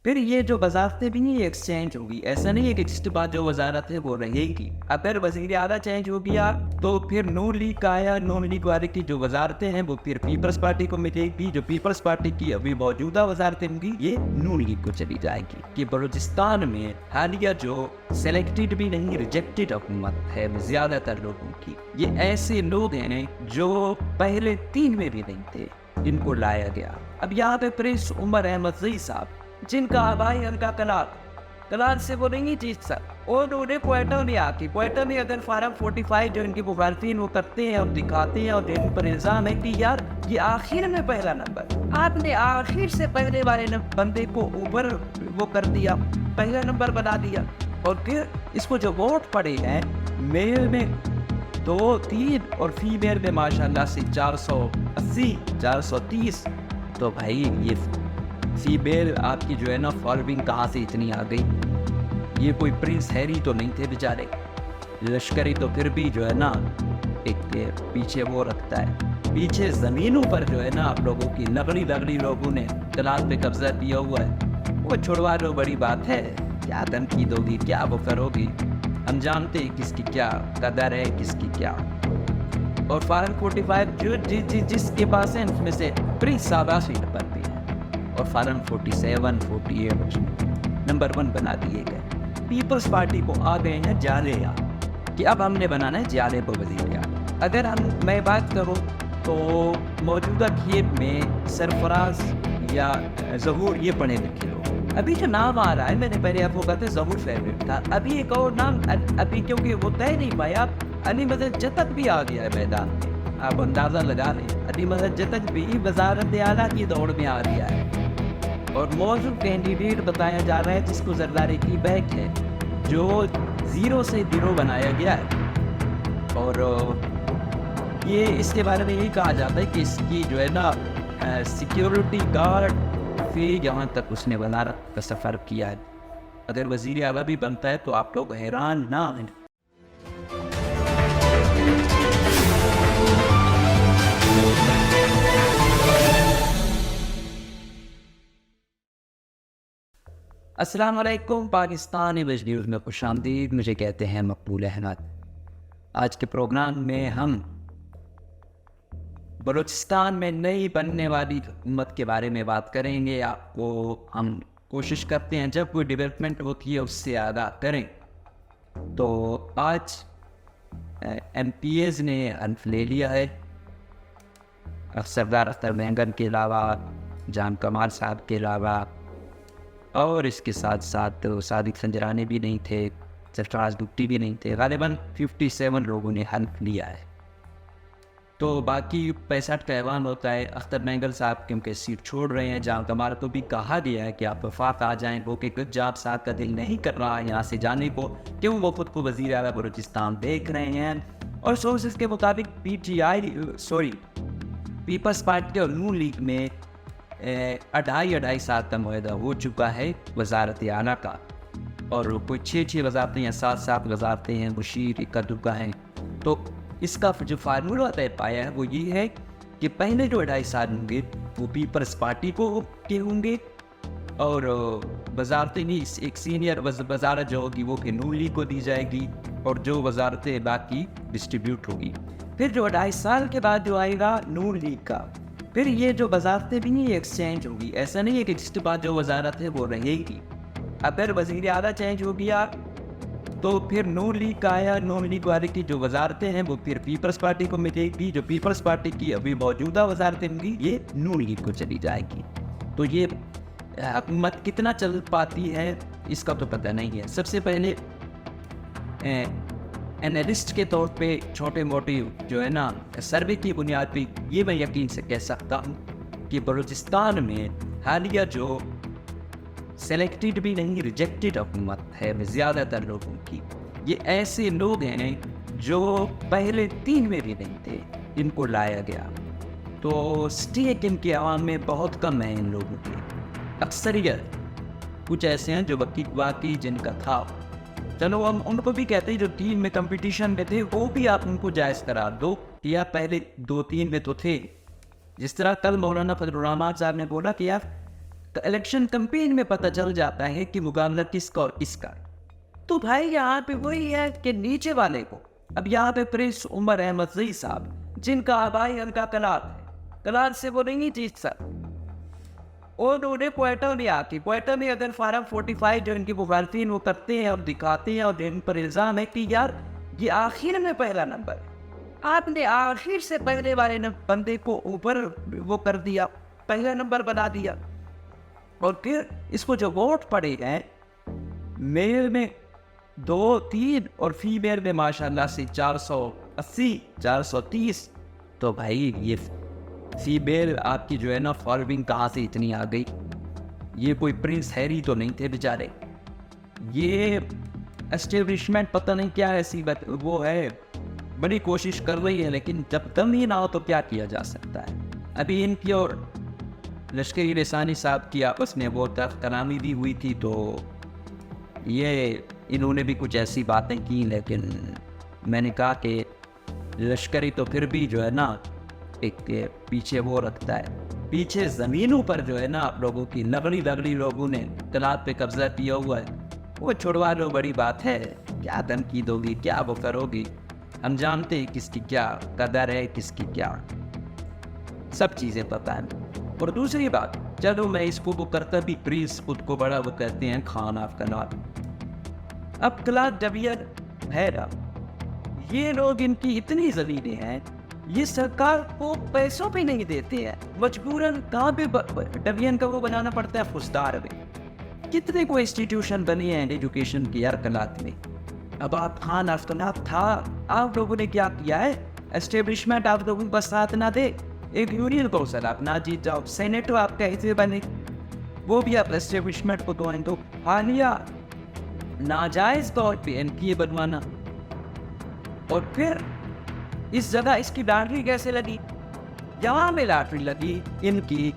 फिर ये जो वजारतें भी नहीं एक्सचेंज होगी, ऐसा नहीं है कि जिसके बाद जो वजारत है वो रहेगी। अगर वजीर आला चेंज हो गया तो फिर नून लीग का आया, नून लीग वाले की जो वजारतें हैं वो फिर पीपल्स पार्टी को मिलेगी। जो पीपल्स पार्टी की अभी मौजूदा वजारतें होंगी ये नून लीग को चली जाएगी। कि बलूचिस्तान में हालिया जो सेलेक्टेड भी नहीं रिजेक्टेड हुकूमत है ज़्यादातर लोगों की, ये ऐसे लोग हैं जो पहले 3 में भी नहीं थे, इनको लाया गया। अब यहाँ पे प्रिंस उमर अहमद ज़ई साहब, जिनका आबाई उनका कलार से वो नहीं जीत सकता, और उन्हें क्वेटा में आके क्वेटा में अगर फार्म 45 जो इनकी मुखालफिन वो करते हैं और दिखाते हैं और इन पर इल्ज़ाम है कि यार ये आखिर में पहला नंबर, आपने आखिर से पहले वाले बंदे को ऊपर वो कर दिया, पहला नंबर बना दिया। और फिर इसको जो वोट पड़े हैं मेल में 2-3 और फीमेल में माशाल्लाह से 480 430, तो भाई ये फीमेल आपकी जो है ना फॉलोइंग कहाँ से इतनी आ गई। ये कोई प्रिंस हैरी तो नहीं थे बेचारे, लश्करी तो फिर भी जो है ना एक पीछे वो रखता है, पीछे ज़मीनों पर जो है ना आप लोगों की लगड़ी लोगों ने तलाश पे कब्जा किया हुआ है, वो छुड़वा लो, बड़ी बात है। क्या तनकीद होगी, क्या वो करोगी, हम जानते हैं किसकी क्या कदर है किसकी क्या। और फार्म 45 जो जिसके पास है उसमें से प्रिंस साहब सीट पर भी है, और फार्म 47 48 नंबर 1 बना दिए गए। पीपल्स पार्टी को आ गए हैं जालिया कि अब हमने बनाना है जाले को वजीर। अगर मैं बात करूँ तो मौजूदा खेब में सरफराज या ज़हूर ये पढ़े लिखे लोग, अभी जो नाम आ रहा है, मैंने पहले आपको कहा था ज़हूर फेवरेट था, अभी एक और नाम अभी क्योंकि वो तय नहीं पाया, अली मदद जतक भी आ गया है मैदान में, आप अंदाज़ा लगा लें, अली मदद जतक भी वज़ारत आला की दौड़ में आ गया है। और मौजूद कैंडिडेट बताया जा रहा है जिसको ज़रदारी की बैक है, जो 0 से 0 बनाया गया है। और ये इसके बारे में यही कहा जाता है कि इसकी जो है ना सिक्योरिटी गार्ड फिर यहाँ तक उसने वज़ारत का सफ़र किया है। अगर वज़ीर आला भी बनता है तो आप लोग हैरान ना हैं। अस्सलाम वालेकुम, पाकिस्तानी वेज न्यूज़ में खुशामदीद। मुझे कहते हैं मकबूल अहमद। आज के प्रोग्राम में हम बलूचिस्तान में नई बनने वाली हुकूमत के बारे में बात करेंगे। आपको हम कोशिश करते हैं जब कोई डेवलपमेंट होती है उससे आगाह करें। तो आज MPs ने हल्फ ले लिया है। सरदार अख्तर मेंगन के अलावा, जाम कमाल साहब के अलावा, और इसके साथ साथ सादिक संजरानी भी नहीं थे, सरफराज भुट्टी भी नहीं थे। ग़ालिबन 57 लोगों ने हल्फ लिया है। तो बाकी 65 का ऐवान होता है। अख्तर मेंगल साहब क्योंकि सीट छोड़ रहे हैं, जाम कमाल को भी कहा गया है कि आप वफाक आ जाएं, वो कि कुछ जाब साहब का दिल नहीं कर रहा है यहाँ से जाने को, क्यों वो खुद को वज़ीर आला बलूचिस्तान देख रहे हैं। और सोर्सेस के मुताबिक पीपल्स पार्टी और नून लीग में 2.5 साल का मुआहदा हो चुका है वज़ारत आला का, और कोई 6 वज़ारतें या 7 वज़ारतें हैं, मुशीर इक्का दुक्का हैं। तो इसका जो फार्मूला तय पाया है वो ये है कि पहले जो 2.5 साल होंगे वो पीपल्स पार्टी को के होंगे, और वज़ारतें नहीं, एक सीनियर वज़ारत जो होगी वो फिर नून लीग को दी जाएगी, और जो वज़ारतें बाकी डिस्ट्रीब्यूट होगी। फिर जो 2.5 साल के बाद जो आएगा नून लीग का, फिर ये जो वज़ारतें भी नहीं एक्सचेंज होगी, ऐसा नहीं है कि जिसके बाद जो वज़ारत है वो रहेगी। अगर वज़ीर आला चेंज हो गया तो फिर नून लीग का आया, नून लीग वाले की जो वज़ारतें हैं वो फिर पीपल्स पार्टी को मिलेगी। जो पीपल्स पार्टी की अभी मौजूदा वज़ारतें होंगी ये नून लीग को चली जाएगी। तो ये हुकूमत कितना चल पाती है इसका तो पता नहीं है। सबसे पहले एनालिस्ट के तौर पे छोटे मोटे जो है ना सर्वे की बुनियाद पे ये मैं यकीन से कह सकता हूँ कि बलूचिस्तान में हालिया जो सेलेक्टेड भी नहीं रिजेक्टेड हुकूमत है ज़्यादातर लोगों की, ये ऐसे लोग हैं जो पहले 3 में भी नहीं थे, इनको लाया गया। तो स्टेक इनके आवाम में बहुत कम है इन लोगों की। अक्सरियत कुछ ऐसे हैं जो वाकई जिनका था, चलो हम उनको भी कहते हैं जो टीम में कंपटीशन में थे वो भी आप उनको जायज़ करार दो, या पहले 2-3 में तो थे। जिस तरह कल मौलाना फजलुर रहमान साहब ने बोला कि यार इलेक्शन कैंपेन में पता चल जाता है कि मुकाबला किसका और किसका। तो भाई यहाँ पे वही है कि नीचे वाले को, अब यहाँ पे प्रिंस उमर अहमद ज़ई साहब जिनका आबाई उनका कलार है, कलार से वो नहीं जीत सकते। और उन्हें क्वेटा में आती, क्वेटा में अगर फार्म 45 जो इनकी मुखालफिन वो करते हैं और दिखाते हैं और इन पर इल्ज़ाम है कि यार ये आखिर में पहला नंबर है, आपने आखिर से पहले वाले बंदे को ऊपर वो कर दिया, पहला नंबर बना दिया। और फिर इसको जो वोट पड़े हैं, मेल में 2-3 और फीमेल में माशाल्लाह से 480 430। तो भाई ये फीमेल आपकी जो है ना फॉलोइंग कहाँ से इतनी आ गई? ये कोई प्रिंस हैरी तो नहीं थे बेचारे, ये एस्टेब्लिशमेंट पता नहीं क्या ऐसी वो है, बड़ी कोशिश कर रही है, लेकिन जब दम ही ना हो तो क्या किया जा सकता है। अभी इनकी और लश्करी रसानी साहब की आपस में वो तख्तनामी भी हुई थी, तो ये इन्होंने भी कुछ ऐसी बातें की, लेकिन मैंने कहा कि लश्करी तो फिर भी जो है ना एक पीछे वो रखता है, पीछे ज़मीनों पर जो है ना आप लोगों की लगड़ी लोगों ने तलाब पे कब्जा किया हुआ है, वो छुड़वा लो, बड़ी बात है। क्या धमकी दोगी, क्या वो करोगी, हम जानते हैं किसकी क्या कदर है, किसकी क्या, सब चीज़ें पता है। और दूसरी बात, चलो मैं इसको वो करता भी, प्रिंस खुद को बड़ा वो कहते हैं खान ऑफ कलार। अब कलार डबियन है ना, ये लोग इनकी इतनी ज़मीनें हैं, ये सरकार को पैसों पे नहीं देते हैं, मजबूरन कहाँ पे डबियन का वो बनाना पड़ता है, फुस्तार में। कितने को इंस्टीट्यूशन बने हैं एजुकेशन की यार कलात में। अब आप खान ऑफ कलार था, आप लोगों ने क्या किया है, एस्टेब्लिशमेंट आप लोगों का साथ ना दे, एक यूनियन कौंसिल आप ना जीत जाओ, सेनेटर आप कैसे बने, वो भी आप एस्टेब्लिशमेंट को तो हालिया नाजायज तौर पे एमपीए बनवाना। और फिर इस जगह इसकी लॉटरी कैसे लगी? यहाँ में लॉटरी लगी इनकी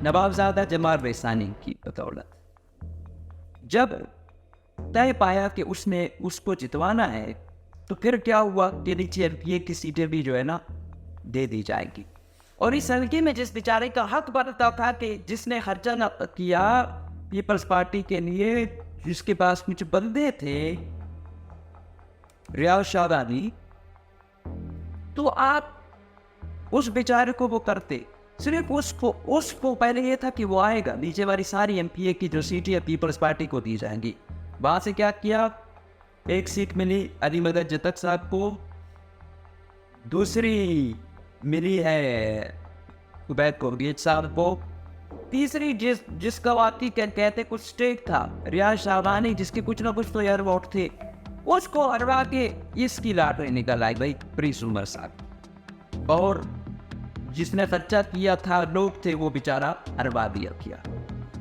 नवाबजादा जमाल रेसानी की बदौलत। जब तय पाया कि उसने उसको जितवाना है, तो फिर क्या हुआ कि नीचे एमपीए की सीटें भी जो है ना दे दी जाएगी। और इस हल्के में जिस बेचारे का हक बनता था कि जिसने खर्चा न किया पीपल्स पार्टी के लिए, जिसके पास कुछ बंदे थे, रियाज शादानी, तो आप उस बेचारे को वो करते, सिर्फ उसको पहले ये था कि वो आएगा, नीचे वाली सारी एमपीए की जो सीटें पीपल्स पार्टी को दी जाएंगी। वहां से क्या किया, एक सीट मिली अली मदद जतक साहब को, दूसरी मिली है उबैद कुरैशी साहब को, तीसरी जिसका वाकई कहते कुछ स्टेक था, रियाज शाहबानी, जिसके कुछ ना कुछ तो यार वोट थे, उसको हरवा के इसकी लॉटरी निकल आई भाई प्रिंस उमर साहब। और जिसने खर्चा किया था लोग थे, वो बेचारा हरवा दिया किया।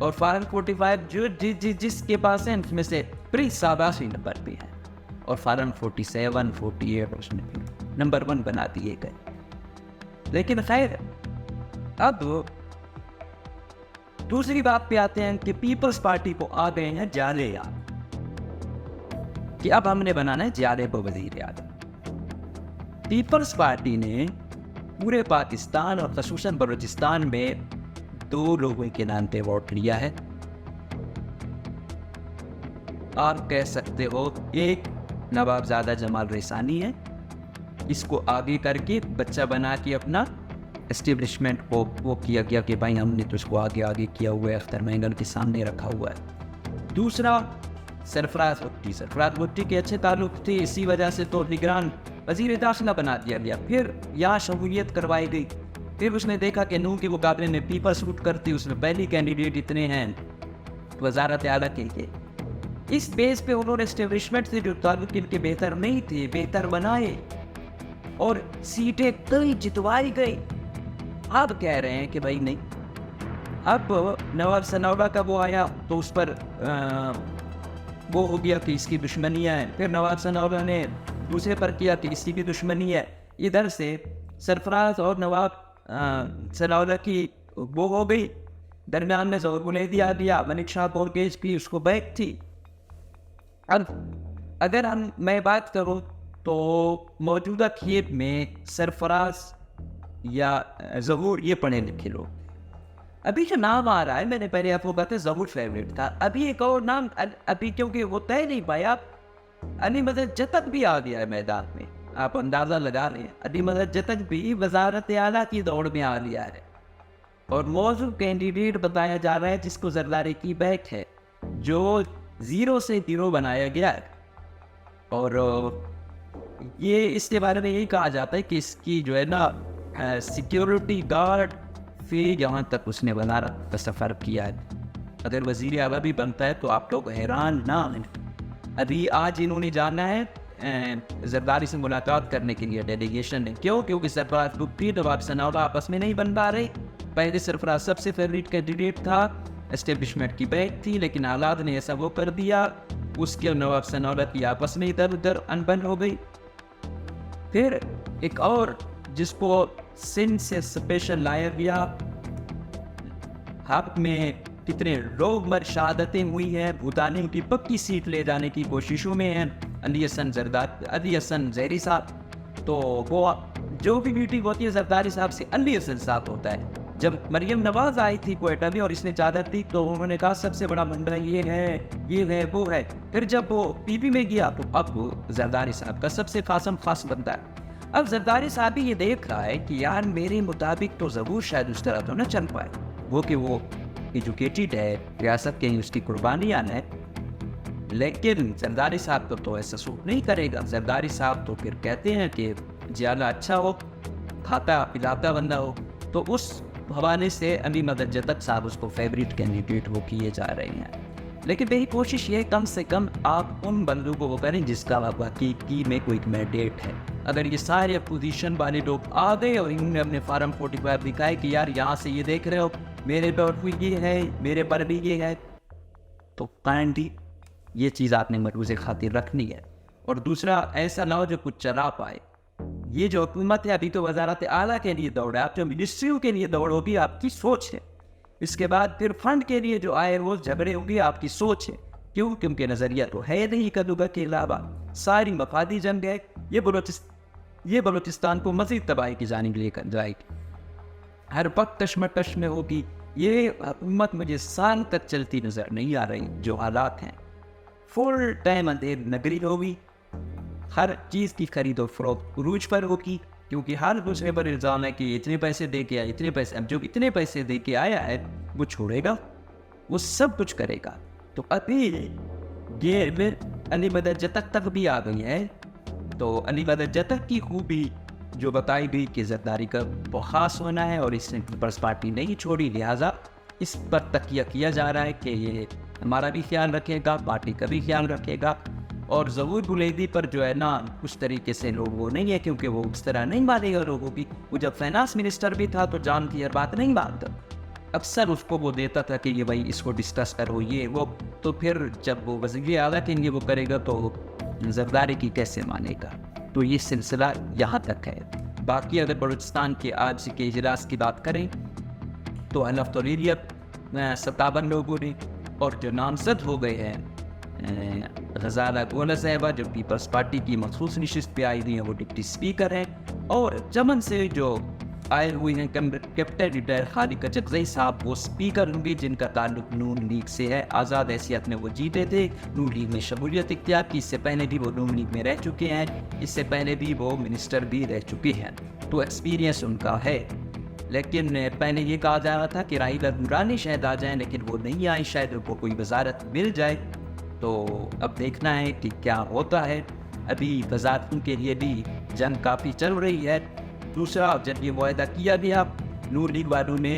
और फार्म 45 जो जिसके पास है उसमें से प्रिंस साहब 80 नंबर पे है, और फार्म 47 48 उसमें नंबर 1 बना दिए गए। लेकिन खैर, अब दूसरी बात पे आते हैं कि पीपल्स पार्टी को आ गए हैं जाले याद कि अब हमने बनाना है जाले पर वजीर आज़म। पीपल्स पार्टी ने पूरे पाकिस्तान और ख़ुसूसन बलूचिस्तान में 2 लोगों के नाम पे वोट लिया है। आप कह सकते हो एक नवाबजादा जमाल रेसानी है, इसको आगे करके बच्चा बना के अपना एस्टेब्लिशमेंट को वो किया गया कि भाई हमने तो इसको आगे किया हुआ है, अख्तर महंगल के सामने रखा हुआ है। दूसरा सरफराज भुट्टी के अच्छे ताल्लुक थे, इसी वजह से तो निगरान वजीर दाखिला बना दिया गया। फिर यहाँ शमूलियत करवाई गई, फिर उसने देखा कि नूह के मुकाबले में पीपल सूट करती, उसमें पहली कैंडिडेट इतने हैं वजारत आला के लिए। इस बेस पे उन्होंने एस्टेब्लिशमेंट से जो ताल्लुक इनके बेहतर नहीं थे, बेहतर बनाए और सीटें कई जितवाई गई। अब कह रहे हैं कि भाई नहीं, अब नवाब सनाउल्लाह का वो आया तो उस पर वो हो गया कि इसकी दुश्मनियाँ हैं, फिर नवाब सनाउल्लाह ने दूसरे पर किया कि इसकी भी दुश्मनी है। इधर से सरफराज और नवाब सनाउल्लाह की वो हो गई, दरमियान में ज़ोर बुलंदी आ दिया, मलिक शाह बोरगेज की उसको बैक थी। अब अगर मैं बात करूँ तो मौजूदा खेत में सरफराज या ज़हूर ये पढ़े लिखे लोग, अभी जो नाम आ रहा है, मैंने पहले आपको बताया ज़रूर फेवरेट था, अभी एक और नाम अभी क्योंकि वो तय नहीं पाया, अली मदद जतक भी आ गया है मैदान में। आप अंदाज़ा लगा रहे हैं, अली मदद जतक भी वज़ारत आला की दौड़ में आ गया है और मौजूद कैंडिडेट बताया जा रहा है जिसको ज़रदारी की बैक है, जो 0 से हीरो बनाया गया है। और ये इसके बारे में यही कहा जाता है कि इसकी जो है ना सिक्योरिटी गार्ड फिर यहाँ तक उसने वज़ारत का सफ़र किया है। अगर वज़ीर आला भी बनता है तो आप लोग हैरान ना हैं। अभी आज इन्होंने जाना है ज़रदारी से मुलाकात करने के लिए डेलीगेशन ने। क्यों? क्योंकि सरफराज बुट्टी नवाब सनाउल्लाह आपस में नहीं बन पा रहे। पहले सरफराज सबसे फेवरेट कैंडिडेट था, एस्टेब्लिशमेंट की बैक थी, लेकिन हालात ने ऐसा वो कर दिया, उसके नवाब सनाउल्लाह की आपस में इधर उधर अनबन हो गई। फिर एक और जिसको सिंध से स्पेशल लाया गया, हक में कितने लोग मर शहादतें हुई हैं, भूटानी की पक्की सीट ले जाने की कोशिशों में हैं, अली हसन ज़हरी साहब। तो वो जो भी मीटिंग होती है ज़रदारी साहब से अली हसन साहब होता है। जब मरियम नवाज आई थी क्वेटा में और इसने चादर दी तो उन्होंने कहा सबसे बड़ा मंडा ये है वो है। फिर जब वो पीपी में गया तो अब वो ज़रदारी साहब का सबसे खास बनता है। अब ज़रदारी साहब भी ये देख रहा है कि यार मेरे मुताबिक तो ज़रूर शायद उस तरह तो न चल पाए, वो कि वो एजुकेटेड है, रियासत के उसकी कुर्बानियाँ है, लेकिन ज़रदारी साहब तो ऐसा सूट नहीं करेगा। ज़रदारी साहब तो फिर कहते हैं कि ज़्यादा अच्छा हो, खाता पिलाता बंदा हो। तो उस हवाले से अली मदद जतक साहब उसको फेवरेट कैंडिडेट वो किए जा रहे हैं। लेकिन मेरी कोशिश ये कम से कम आप उन बंदों को वो करें जिसका हकीकी में कोई मैंडेट है। अगर ये सारे अपोजिशन वाले लोग आ गए और इन्होंने अपने फार्म 45 दिखाए कि यार यहाँ से ये देख रहे हो मेरे पर ये है, मेरे पर भी ये है, तो काइंडली ये चीज़ आपने मरूज़े खातिर रखनी है। और दूसरा, ऐसा ना हो जो कुछ चला पाए। ये जो हुकूमत है अभी तो वज़ारत आला के लिए दौड़ है, आप जो मिनिस्ट्रियों के लिए दौड़ होगी आपकी सोच है। इसके बाद फिर फंड के लिए जो आए रोज़ झगड़े होंगे आपकी सोच है। क्यों? क्योंकि नज़रिया तो है नहीं कदुगा के अलावा, सारी मफादी जंग है। ये बलूचिस्तान को मज़ीद तबाही की जानिब लेकर जाएगी, हर वक्त कश्मकश में होगी। ये हुकूमत मुझे साल तक चलती नज़र नहीं आ रही। जो हालात हैं फुल टाइम अंधेर नगरी होगी, हर चीज़ की खरीद और फरोख्त उरूज पर होगी, क्योंकि हर दूसरे पर इल्ज़ाम है कि इतने पैसे दे के आया, इतने पैसे। अब जो इतने पैसे दे के आया है वो छोड़ेगा, वो सब कुछ करेगा। तो अभी ये अली मदद जतक तक भी आ गई है। तो अली मदद जतक की खूबी जो बताई गई कि ज़रदारी का बहुत ख़ास होना है और इसने पीपल्स पार्टी नहीं छोड़ी, लिहाजा इस पर तकिया किया जा रहा है कि ये हमारा भी ख्याल रखेगा, पार्टी का भी ख्याल रखेगा। और ज़हूर बुलैदी पर जो है ना उस तरीके से लोग वो नहीं है, क्योंकि वो उस तरह नहीं मानेगा लोगों की। वो जब फाइनेंस मिनिस्टर भी था तो जान की हर बात नहीं मानता, अक्सर उसको वो देता था कि ये भाई इसको डिस्कस करो ये वो। तो फिर जब वो वज़ीर आला के लिए वो करेगा तो ज़रदारी की कैसे मानेगा। तो ये सिलसिला यहाँ तक है। बाकी अगर बलूचिस्तान के आज के इजलास की बात करें तो अनफ्तरीलियत 57 लोगों ने, और जो नामजद हो गए हैं गजाला गोला साहिबा जो पीपल्स पार्टी की मखसूस नशिस्त पे आई हुई हैं वो डिप्टी स्पीकर हैं, और चमन से जो आए हुए हैं कैप्टन रिटायर खालिद कचकज़ई साहब वो स्पीकर होंगे, जिनका ताल्लुक नून लीग से है। आज़ाद हैसियत में वो जीते थे, नून लीग में शमूलियत इख्तियार की। इससे पहले भी वो नून लीग में रह चुके हैं, इससे पहले भी वो मिनिस्टर भी रह चुके हैं, तो एक्सपीरियंस उनका है। लेकिन पहले ये कहा जा रहा था कि राहिला नूरानी शायद आ जाएँ, लेकिन वो नहीं आई, शायद उनको कोई वजारत मिल जाए। तो अब देखना है कि क्या होता है। अभी वजारतों के लिए भी जंग काफ़ी चल रही है। दूसरा, जब ये वायदा किया गया नूर लीग वालों ने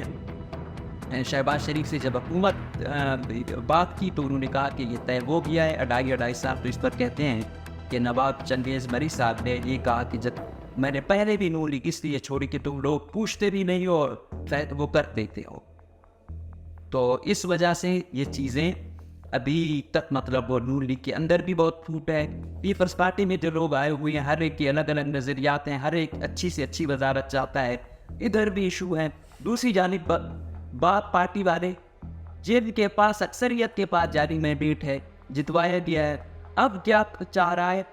शहबाज शरीफ से जब हुकूमत बात की तो उन्होंने कहा कि ये तय हो गया है। अडाई साहब तो इस पर कहते हैं कि नवाब चंगेज़ मरी साहब ने ये कहा कि जब मैंने पहले भी नूर लीग इसलिए छोड़ी कि तुम लोग पूछते भी नहीं हो और शायद वो कर देते हो। तो इस वजह से ये चीज़ें अभी तक मतलब वो नून लीग के अंदर भी बहुत फूट है। पीपल्स पार्टी में जो लोग आए हुए हैं हर एक के अलग अलग नज़रियात हैं, हर एक अच्छी से अच्छी वजारत चाहता है, इधर भी इशू है। दूसरी जानिब बाप पार्टी वाले जिनके पास अक्सरियत के पास जारी मैंडेट है, जितवाया गया है, अब क्या चाह रहा है,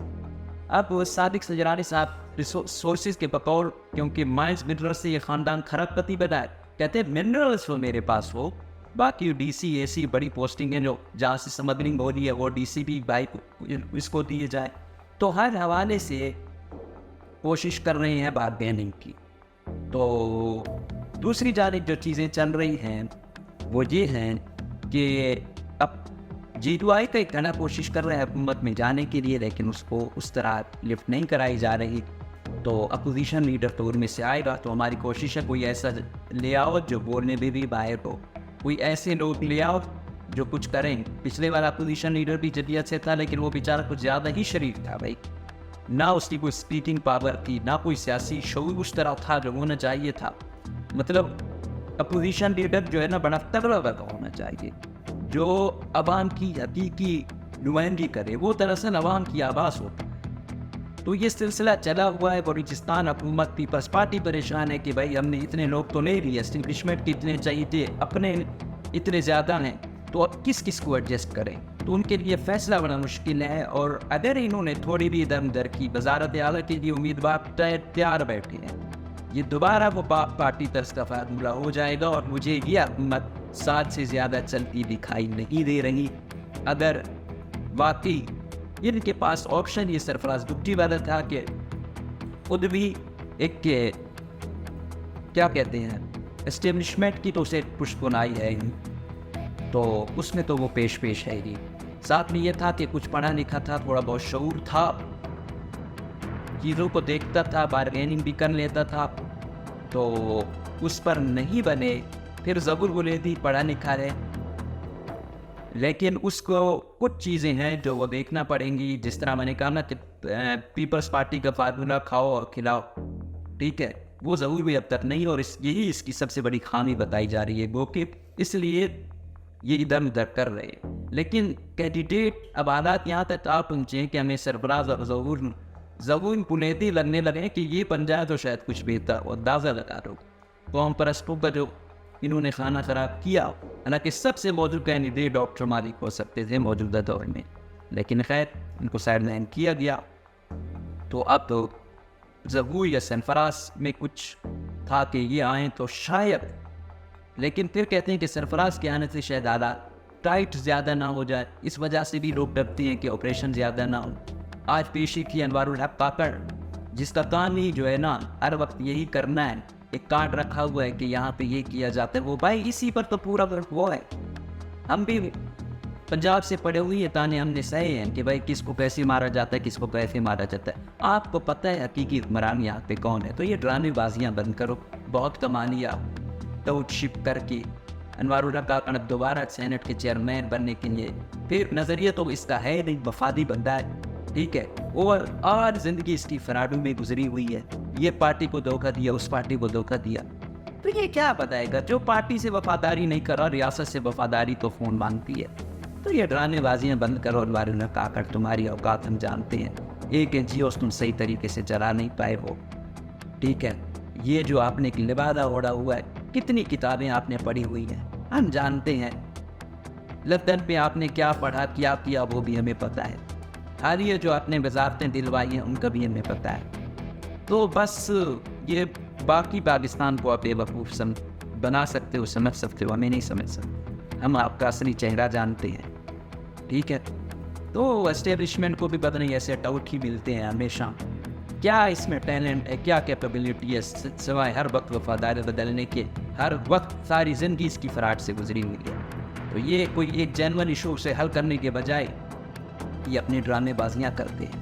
अब सादिक सजरानी साहब रिसोर्सेज के बकौल, क्योंकि माइंस मिनरल से ये ख़ानदान खरबपति बना है, कहते हैं मिनरल्स हो मेरे पास हो, बाकी डीसी एसी बड़ी पोस्टिंग है जो जहाँ से स्मगलिंग हो रही है वो डीसी भी भाई इसको दिए जाए। तो हर हवाले से कोशिश कर रहे हैं बार्गेनिंग की। तो दूसरी जानिब जो चीज़ें चल रही हैं वो ये हैं कि अब G2I का एक घना कोशिश कर रहे हैं हुकूमत में जाने के लिए, लेकिन उसको उस तरह लिफ्ट नहीं कराई जा रही। तो अपोजिशन लीडर तो उनमें से आएगा, तो हमारी कोशिश है कोई ऐसा ले आओ जो बोलने में भी बाहर हो, कोई ऐसे लोग ले आओ जो कुछ करें। पिछले वाला अपोजिशन लीडर भी जदीयत से था, लेकिन वो बेचारा कुछ ज़्यादा ही शरीफ था भाई, ना उसकी कोई स्पीकिंग पावर थी, ना कोई सियासी शऊर उस तरह था जो होना चाहिए था। मतलब अपोजिशन लीडर जो है ना बड़ा तगड़ा का होना चाहिए, जो अवाम की हकीकी नुमाइंदगी करे, वो दरअसल अवाम की आवाज़ हो। तो ये सिलसिला चला हुआ है। बलूचिस्तान हुकूमत पीपल्स पार्टी परेशान है कि भाई हमने इतने लोग तो नहीं लिए, एस्टेब्लिशमेंट कितने चाहिए थे, अपने इतने ज़्यादा हैं, तो अब किस किस को एडजस्ट करें। तो उनके लिए फ़ैसला बड़ा मुश्किल है। और अगर इन्होंने थोड़ी भी दम दर की, वज़ारत आला के लिए उम्मीदवार तैयार बैठे हैं, ये दोबारा वो पार्टी तर्ज का फार्मूला हो जाएगा। और मुझे ये हुकूमत 7 से ज़्यादा चलती दिखाई नहीं दे रही। अगर वाकई इनके पास ऑप्शन ये सरफराज दुबटी वाला था कि खुद भी एक के क्या कहते हैं एस्टेब्लिशमेंट की तो उसे पुष्पनाई है, तो उसमें तो वो पेश है ही। साथ में ये था कि कुछ पढ़ा लिखा था, थोड़ा बहुत शऊर था, चीज़ों को देखता था, बारगेनिंग भी कर लेता था, तो उस पर नहीं बने। फिर ज़बूर बुलेदी पढ़ा लिखा है, लेकिन उसको कुछ चीज़ें हैं जो वो देखना पड़ेंगी। जिस तरह मैंने कहा ना कि पीपल्स पार्टी का फार्मूला खाओ और खिलाओ, ठीक है, वो ज़रूर भी अब तक नहीं। और यही इसकी सबसे बड़ी खामी बताई जा रही है वो कि इसलिए ये इधर उधर कर रहे हैं। लेकिन कैंडिडेट अब हालात यहाँ तक आ पहुँचे कि हमें सरबराज और ज़बूर बुलेदी लगने लगे कि ये बन जाए तो शायद कुछ बेहतर हो। अंदाज़ा लगा दो कौम परस्तों का जो इन्होंने खाना खराब किया। हालांकि सबसे मौजूद कैंडिडेट डॉक्टर मालिक हो सकते थे मौजूदा दौर में, लेकिन खैर इनको साइडलाइन किया गया। तो अब तो ज़बूर या सरफराज में कुछ था कि ये आए तो शायद, लेकिन फिर कहते हैं कि सरफराज के आने से शायद हालात टाइट ज़्यादा ना हो जाए, इस वजह से भी लोग डरते हैं कि ऑपरेशन ज़्यादा ना हो। आज पेशी की अनवारुल हक काकड़, जिसका काम ही जो है ना हर वक्त यही करना है, एक कार्ड रखा हुआ है कि यहाँ पे ये किया जाता है, वो भाई इसी पर तो पूरा वो है। हम भी पंजाब से पढ़े हुए हैं, ताने हमने सहे हैं कि भाई किसको कैसे मारा जाता है, किसको कैसे मारा जाता है। आपको पता है हकीकी हुक्मरान यहाँ पे कौन है। तो ये ड्रामेबाजियाँ बंद करो, बहुत कमा लिया टाउटशिप करके। अनवारुल हक काकड़ दोबारा सेनेट के चेयरमैन बनने के लिए, फिर नज़रिया तो इसका है नहीं, वफादी बंदा है, ठीक है, और ज़िंदगी इसकी फराडू में गुजरी हुई है। ये पार्टी को धोखा दिया, उस पार्टी को धोखा दिया, तो ये क्या बताएगा। जो पार्टी से वफादारी नहीं कर रहा, रियासत से वफादारी तो फ़ोन मांगती है। तो ये ड्रामेबाजियाँ बंद करो। अनवारुल हक काकड़, तुम्हारी औकात हम जानते हैं। एक NGO तुम सही तरीके से चला नहीं पाए हो, ठीक है। ये जो आपने एक लिबादा ओढ़ा हुआ है, कितनी किताबें आपने पढ़ी हुई हैं, हम जानते हैं। लंदन पे आपने क्या पढ़ा, क्या किया, वो भी हमें पता है। हाल ही जो आपने वजारतें दिलवाई हैं, उनका भी हमें पता है। तो बस ये बाकी पाकिस्तान को आप बेवकूफ़ बना सकते हो, समझ सकते हो, हमें नहीं समझ सकते। हम आपका असली चेहरा जानते हैं, ठीक है। तो एस्टेब्लिशमेंट को भी पता नहीं, ऐसे टाउट ही मिलते हैं हमेशा। क्या इसमें टैलेंट है, क्या कैपेबिलिटी है, सिवाय हर वक्त वफादारी बदलने के। हर वक्त सारी ज़िंदगी इसकी फराट से गुजरी हुई है। तो ये कोई एक जेन्युइन इशू से हल करने के बजाय ये अपनी ड्रामेबाजियाँ करते हैं।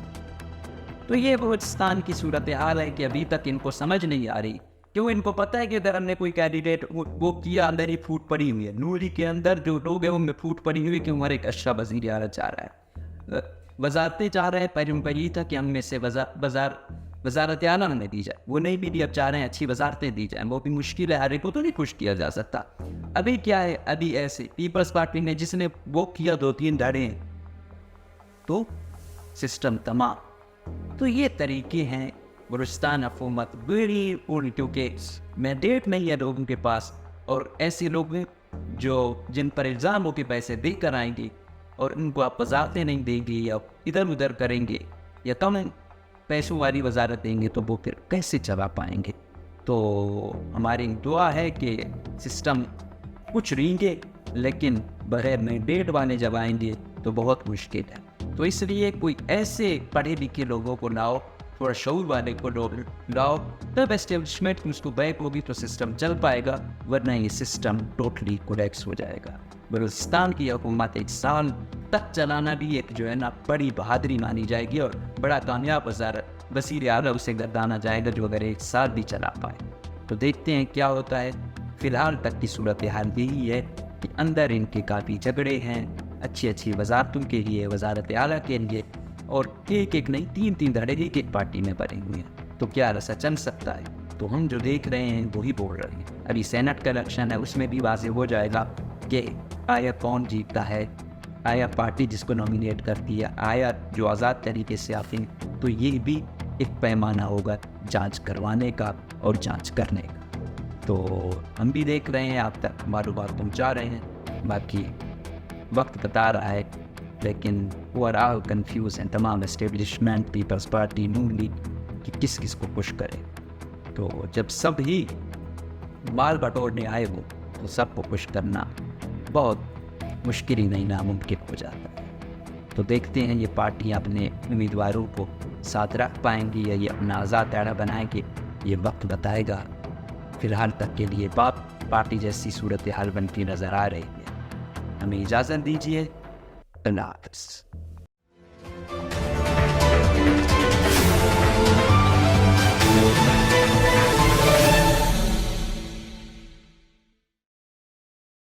तो ये बलूचिस्तान की सूरत हाल है कि अभी तक इनको समझ नहीं आ रही। क्यों? इनको पता है कि अगर हमने कोई कैंडिडेट वो किया, अंदर ही फूट पड़ी हुई है, नूरी के अंदर जो लोग हैं उनमें फूट पड़ी हुई है कि हमारे एक अच्छा वज़ीर आला चाह रहा है, वजारतें चाह रहे हैं। पहले उनका ये था कि हम में से वजारत आला हमें दी जाए, वो नहीं मिली। अब चाह रहे हैं अच्छी वजारतें दी जाए, वो भी मुश्किल है, हर एक को तो नहीं खुश किया जा सकता। अभी क्या है, अभी ऐसे पीपल्स पार्टी ने जिसने वो किया 2-3 धड़े, तो सिस्टम तमाम। तो ये तरीके हैं बलूचिस्तान हुकूमत बड़ी पूरी, क्योंकि मैंडेट नहीं है लोगों के पास, और ऐसे लोग हैं जो जिन पर इल्ज़ामों के पैसे देकर आएंगे और उनको आप वजारतें नहीं देंगे या इधर उधर करेंगे या कम पैसों वाली वजारत देंगे, तो वो फिर कैसे चला पाएंगे। तो हमारी दुआ है कि सिस्टम कुछ रहेंगे, लेकिन बगैर मैंडेट वाले जब आएंगे तो बहुत मुश्किल है। तो इसलिए कोई ऐसे पढ़े लिखे लोगों को लाओ, थोड़ा शऊर वाले को लाओ, तब एस्टेब्लिशमेंट उसको बैक होगी तो सिस्टम चल पाएगा, वरना ये सिस्टम टोटली कोलैप्स हो जाएगा। बलूचिस्तान की हुकूमत 1 साल तक चलाना भी एक जो है ना बड़ी बहादुरी मानी जाएगी और बड़ा कामयाब वज़ीर आला उसे गर्दाना जाएगा जो अगर 1 साल भी चला पाए। तो देखते हैं क्या होता है। फ़िलहाल तक की सूरत हाल यही है कि अंदर इनके काफ़ी झगड़े हैं, अच्छी वजारतों के लिए, वजारत आला के लिए, और एक नहीं 3 धड़े एक पार्टी में बने हुए हैं। तो क्या रसा चल सकता है? तो हम जो देख रहे हैं वही बोल रहे हैं। अभी सेनेट का इलेक्शन है, उसमें भी वाज़ेह हो जाएगा कि आया कौन जीतता है, आया पार्टी जिसको नॉमिनेट करती है, आया जो आज़ाद तरीके से आते हैं। तो ये भी एक पैमाना होगा जांच करवाने का और जांच करने का। तो हम भी देख रहे हैं, आप तक मालूमात पहुँचा रहे हैं, बाकी वक्त बता रहा है। लेकिन ओवरऑल कंफ्यूज हैं तमाम एस्टेब्लिशमेंट, पीपल्स पार्टी, नून लीग कि किस किस को पुश करें। तो जब सब ही माल बटोरने आए हो तो सबको पुश करना बहुत मुश्किल ही नहीं नामुमकिन हो जाता है। तो देखते हैं ये पार्टियाँ अपने उम्मीदवारों को साथ रख पाएंगी या ये अपना आज़ाद दायरा बनाएंगे, ये वक्त बताएगा। फ़िलहाल तक के लिए पार्टी जैसी सूरत हाल बनती नज़र आ रही है। हमें इजाज़त दीजिए। अल्लाह हाफ़िज़।